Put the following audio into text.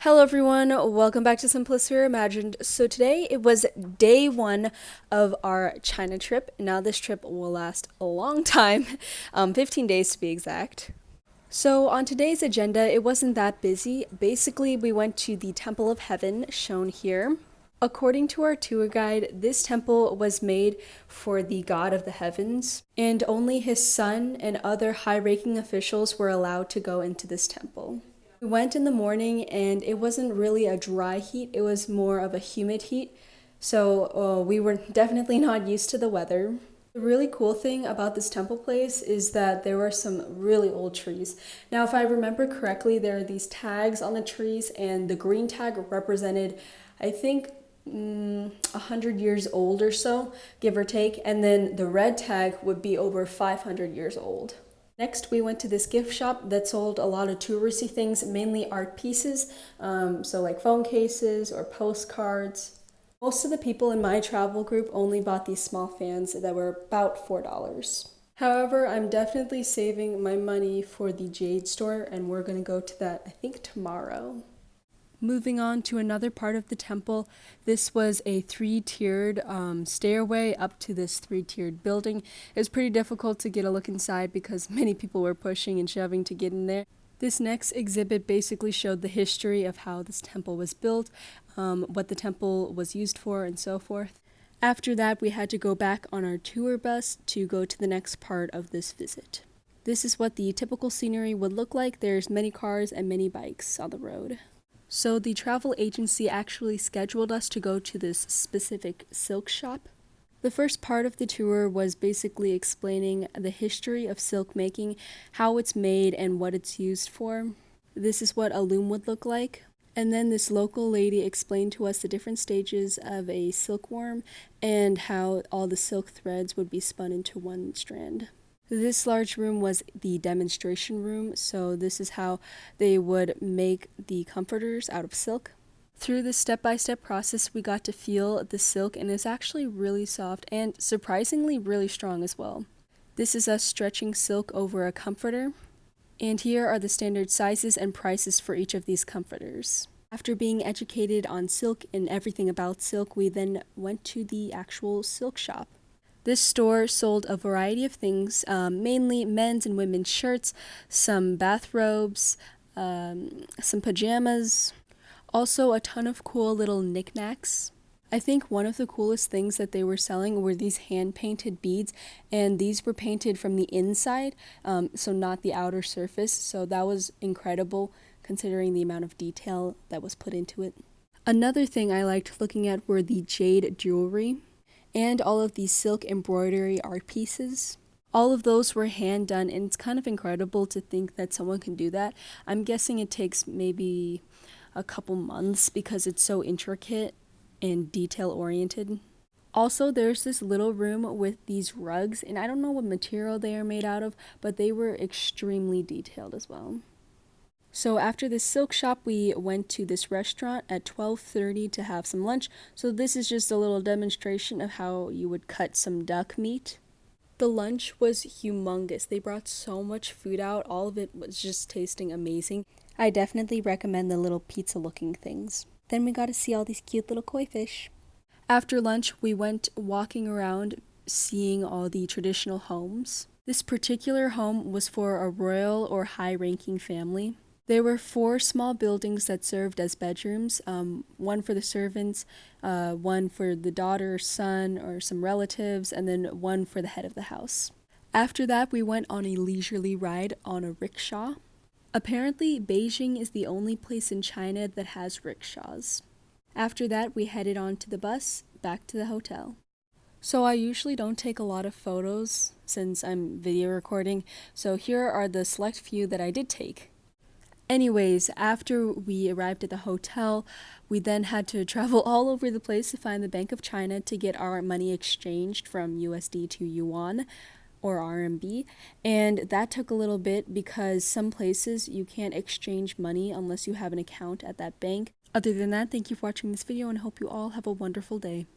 Hello everyone, welcome back to Simplicity Reimagined. So today it was day one of our China trip. Now this trip will last a long time, 15 days to be exact. So on today's agenda, it wasn't that busy. Basically, we went to the Temple of Heaven, shown here. According to our tour guide, this temple was made for the god of the heavens, and only his son and other high-ranking officials were allowed to go into this temple. We went in the morning and it wasn't really a dry heat, it was more of a humid heat. So we were definitely not used to the weather. The really cool thing about this temple place is that there were some really old trees. Now, if I remember correctly, there are these tags on the trees, and the green tag represented, I think, 100 years old or so, give or take, and then the red tag would be over 500 years old. Next, we went to this gift shop that sold a lot of touristy things, mainly art pieces, so like phone cases or postcards. Most of the people in my travel group only bought these small fans that were about $4. However, I'm definitely saving my money for the jade store, and we're going to go to that, I think, tomorrow. Moving on to another part of the temple, this was a three-tiered stairway up to this three-tiered building. It was pretty difficult to get a look inside because many people were pushing and shoving to get in there. This next exhibit basically showed the history of how this temple was built, what the temple was used for, and so forth. After that, we had to go back on our tour bus to go to the next part of this visit. This is what the typical scenery would look like. There's many cars and many bikes on the road. So the travel agency actually scheduled us to go to this specific silk shop. The first part of the tour was basically explaining the history of silk making, how it's made, and what it's used for. This is what a loom would look like. And then this local lady explained to us the different stages of a silkworm and how all the silk threads would be spun into one strand. This large room was the demonstration room, so this is how they would make the comforters out of silk. Through this step-by-step process, we got to feel the silk, and it's actually really soft and surprisingly really strong as well. This is us stretching silk over a comforter, and here are the standard sizes and prices for each of these comforters. After being educated on silk and everything about silk, we then went to the actual silk shop. This store sold a variety of things, mainly men's and women's shirts, some bathrobes, some pajamas, also a ton of cool little knickknacks. I think one of the coolest things that they were selling were these hand-painted beads, and these were painted from the inside, so not the outer surface, so that was incredible considering the amount of detail that was put into it. Another thing I liked looking at were the jade jewelry and all of these silk embroidery art pieces. All of those were hand done, and it's kind of incredible to think that someone can do that. I'm guessing it takes maybe a couple months because it's so intricate and detail oriented. Also, there's this little room with these rugs, and I don't know what material they are made out of, but they were extremely detailed as well. So after this silk shop, we went to this restaurant at 12:30 to have some lunch. So this is just a little demonstration of how you would cut some duck meat. The lunch was humongous. They brought so much food out. All of it was just tasting amazing. I definitely recommend the little pizza-looking things. Then we got to see all these cute little koi fish. After lunch, we went walking around seeing all the traditional homes. This particular home was for a royal or high-ranking family. There were 4 small buildings that served as bedrooms, one for the servants, one for the daughter or son or some relatives, and then one for the head of the house. After that, we went on a leisurely ride on a rickshaw. Apparently, Beijing is the only place in China that has rickshaws. After that, we headed on to the bus, back to the hotel. So I usually don't take a lot of photos since I'm video recording, so here are the select few that I did take. Anyways, after we arrived at the hotel, we then had to travel all over the place to find the Bank of China to get our money exchanged from USD to yuan or RMB, and that took a little bit because some places you can't exchange money unless you have an account at that bank. Other than that, thank you for watching this video and I hope you all have a wonderful day.